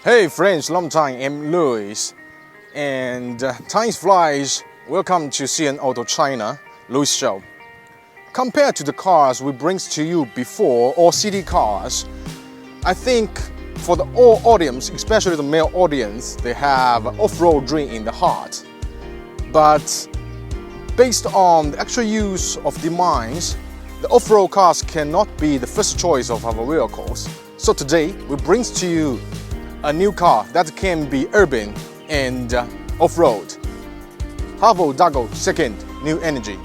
Hey friends, long time, I'm Louis. And time flies, welcome to CN Auto China, Louis Show. Compared to the cars we brings to you before, or city cars, I think for the all audience, especially the male audience, they have off-road dream in the heart. But based on the actual use of demands, the off-road cars cannot be the first choice of our vehicles. So today we brings to you a new car that can be urban and off-road. Haval Dargo II New Energy.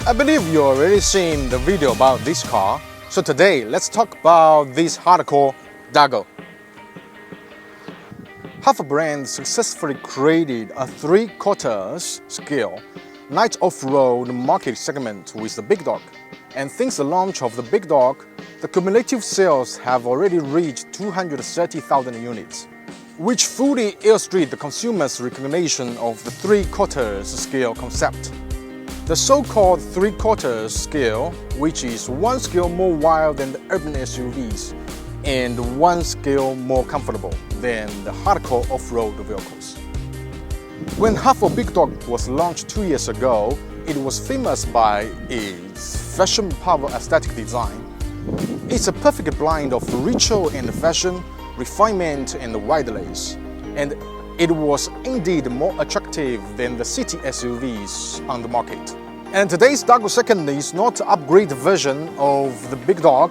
I believe you already seen the video about this car, so today let's talk about this hardcore Dargo. Haval brand successfully created a 3/4 scale night off-road market segment with the Big Dog, and since the launch of the Big Dog, the cumulative sales have already reached 230,000 units, which fully illustrates the consumer's recognition of the 3/4 scale concept. The so-called 3/4 scale, which is one scale more wide than the urban SUVs and one scale more comfortable than the hardcore off-road vehicles. When Haval Big Dog was launched 2 years ago, it was famous by its fashion power aesthetic design. It's a perfect blend of ritual and fashion, refinement and wideliness, and it was indeed more attractive than the city SUVs on the market. And today's Dargo II is not an upgraded version of the Big Dog,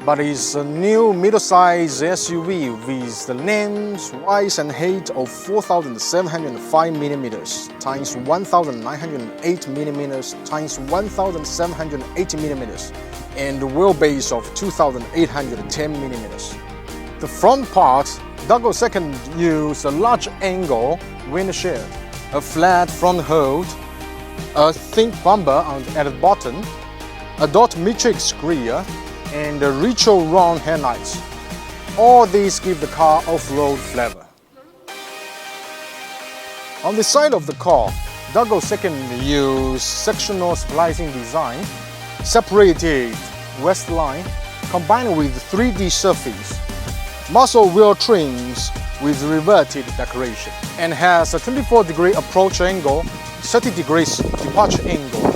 but is a new middle-sized SUV with the length, width and height of 4,705 mm times 1,908 mm times 1,780 mm and the wheelbase of 2,810 mm. The front part, Dargo II used a large angle windshield, a flat front hood, a thin bumper at the bottom, a dot matrix rear, and a ritual round headlights. All these give the car off-road flavor. On the side of the car, Dargo II used sectional splicing design, separated west line, combined with 3D surface, muscle wheel trims with reverted decoration, and has a 24-degree approach angle, 30 degrees departure angle,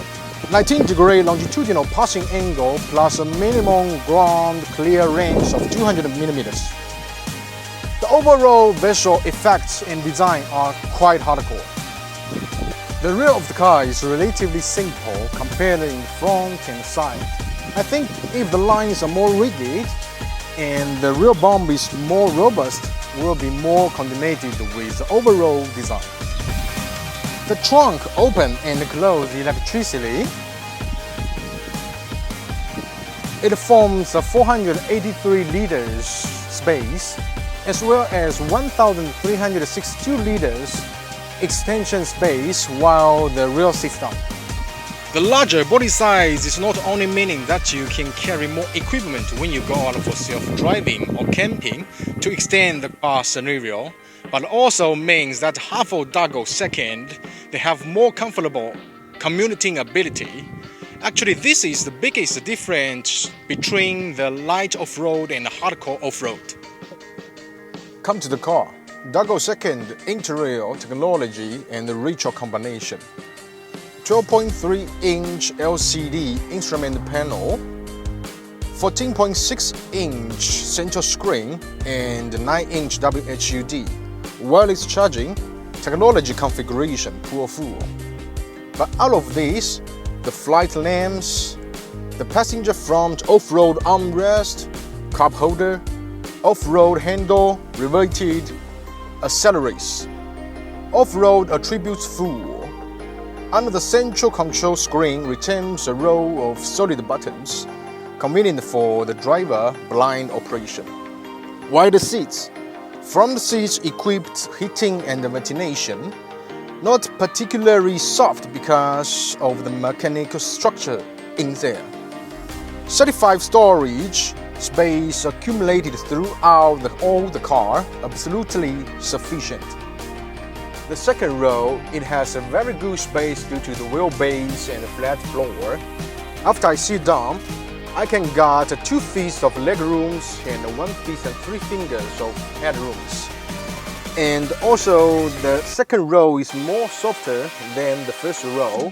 19-degree longitudinal passing angle, plus a minimum ground clear range of 200 mm. The overall visual effects and design are quite hardcore. The rear of the car is relatively simple compared in front and side. I think if the lines are more rigid and the rear bump is more robust, will be more coordinated with the overall design. The trunk open and close electrically. It forms a 483 liters space as well as 1,362 liters extension space while the rear sits down. The larger body size is not only meaning that you can carry more equipment when you go out for self-driving or camping to extend the car scenario, but also means that Haval Dargo II, they have more comfortable commuting ability. Actually, this is the biggest difference between the light off-road and hardcore off-road. Come to the car. Dargo II interior technology and the ritual combination. 12.3-inch LCD instrument panel, 14.6-inch central screen, and 9-inch WHUD. Wireless charging, technology configuration, full. But out of these, the flight lamps, the passenger front off-road armrest, cup holder, off-road handle, reverted, accelerates. Off-road attributes full. Under the central control screen retains a row of solid buttons, convenient for the driver blind operation. Wider seats. Front seats equipped heating and ventilation, not particularly soft because of the mechanical structure in there. 35 storage space accumulated throughout all the car, absolutely sufficient. The second row, it has a very good space due to the wheelbase and the flat floor. After I sit down, I can get 2 feet of leg rooms and 1 feet and 3 fingers of head rooms. And also the second row is more softer than the first row,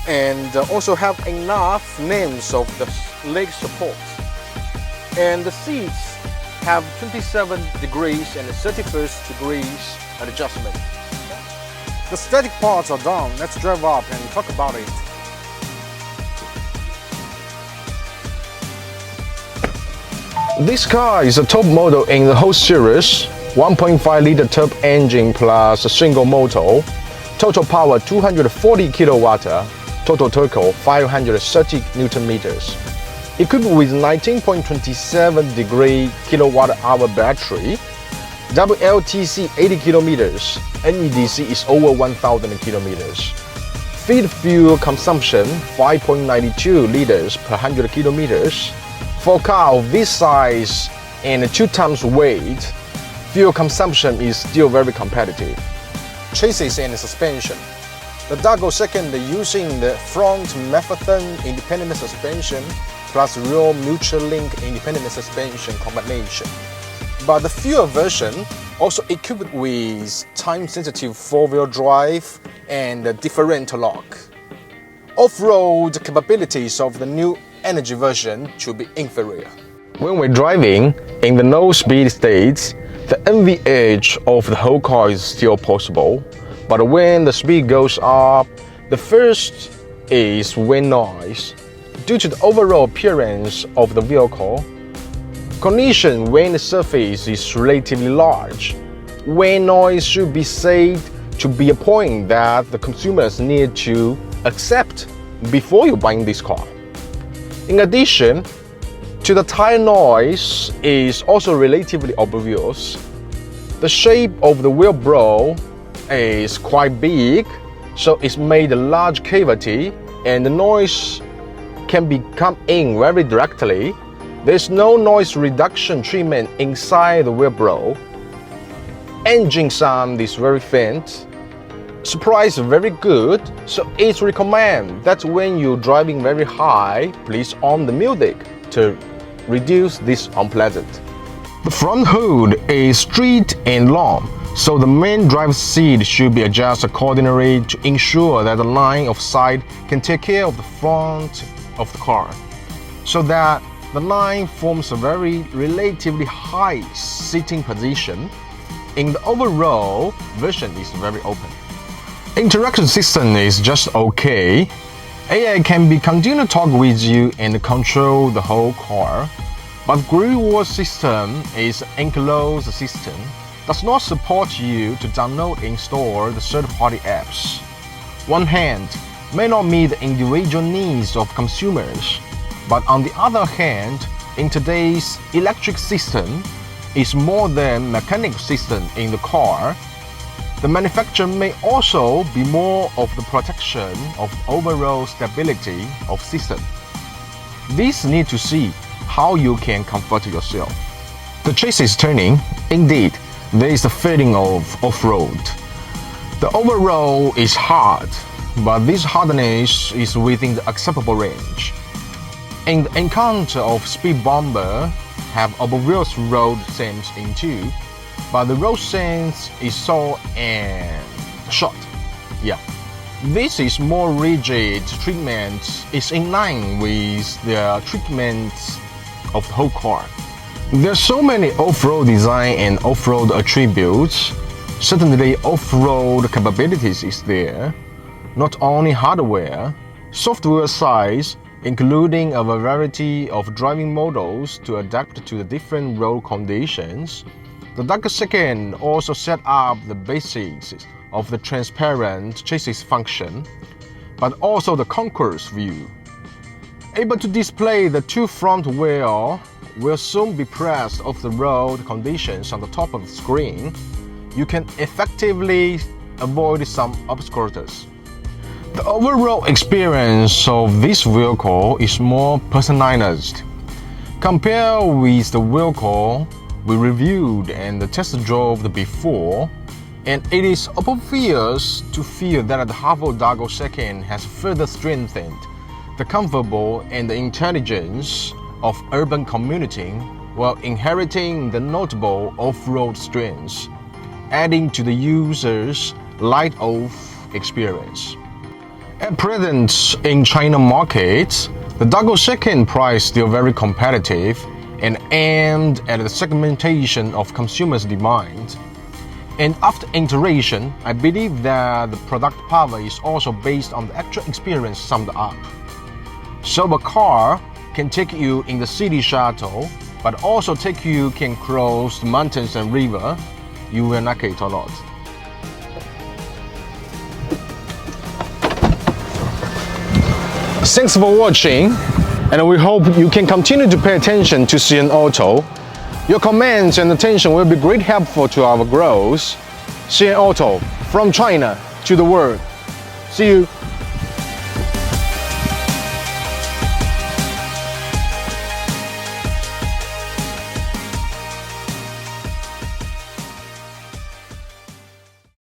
and also have enough names of the leg support. And the seats have 27 degrees and 31st degrees adjustment. The static parts are done. Let's drive up and talk about it. This car is a top model in the whole series. 1.5-liter turbo engine plus a single motor. Total power 240 kilowatt. Total torque 530 Newton meters. Equipped with 19.27 degree kilowatt-hour battery. WLTC 80 kilometers. NEDC is over 1,000 kilometers. Feed fuel consumption 5.92 liters per 100 kilometers. For a car of this size and 2 times weight, fuel consumption is still very competitive. Chassis and suspension. The Dargo II using the front Methane independent suspension plus rear mutual link independent suspension combination. But the fuel version also equipped with time-sensitive 4-wheel drive and differential lock. Off-road capabilities of the new energy version should be inferior. When we're driving in the no-speed states, the NVH of the whole car is still possible, but when the speed goes up, the first is wind noise. Due to the overall appearance of the vehicle, condition when the surface is relatively large, wind noise should be said to be a point that the consumers need to accept before you buying this car. In addition to the tire noise is also relatively obvious. The shape of the wheel bro is quite big, so it's made a large cavity and the noise can come in very directly. There's no noise reduction treatment inside the wheel bro. Engine sound is very faint. Surprise very good, so it's recommended that when you're driving very high, please on the music to reduce this unpleasant. The front hood is straight and long, so the main driver's seat should be adjusted accordingly to ensure that the line of sight can take care of the front of the car, so that the line forms a very relatively high sitting position. In the overall version is very open. Interaction system is just okay. AI can be continue to talk with you and control the whole car, but Greenwood system is enclosed system, does not support you to download and install the third-party apps. One hand may not meet the individual needs of consumers, but on the other hand, in today's electric system, is more than mechanical system in the car. The manufacturer may also be more of the protection of overall stability of system. This need to see how you can comfort yourself. The chassis is turning. Indeed, there is a feeling of off-road. The overall is hard, but this hardness is within the acceptable range. In the encounter of speed bumper, have obvious road sense in two, but the road sense is so and short. Yeah, this is more rigid treatment is in line with the treatment of the whole car. There are so many off-road design and off-road attributes. Certainly off-road capabilities is there. Not only hardware, software size, including a variety of driving models to adapt to the different road conditions. The Dargo II also set up the basics of the transparent chassis function, but also the concourse view. Able to display the two front wheels will soon be pressed off the road conditions on the top of the screen. You can effectively avoid some obstacles. The overall experience of this vehicle is more personalized. Compared with the vehicle we reviewed and test drove before, and it is obvious to feel that the Haval Dargo II has further strengthened the comfortable and the intelligence of urban commuting while inheriting the notable off-road strengths, adding to the user's light-off experience. At present in China market, the Dargo II price is still very competitive and aimed at the segmentation of consumers' demand. And after iteration, I believe that the product power is also based on the actual experience summed up. So a car can take you in the city shuttle, but also take you can cross the mountains and river. You will like it a lot. Thanks for watching, and we hope you can continue to pay attention to CN Auto. Your comments and attention will be great helpful to our growth. CN Auto, from China to the world. See you.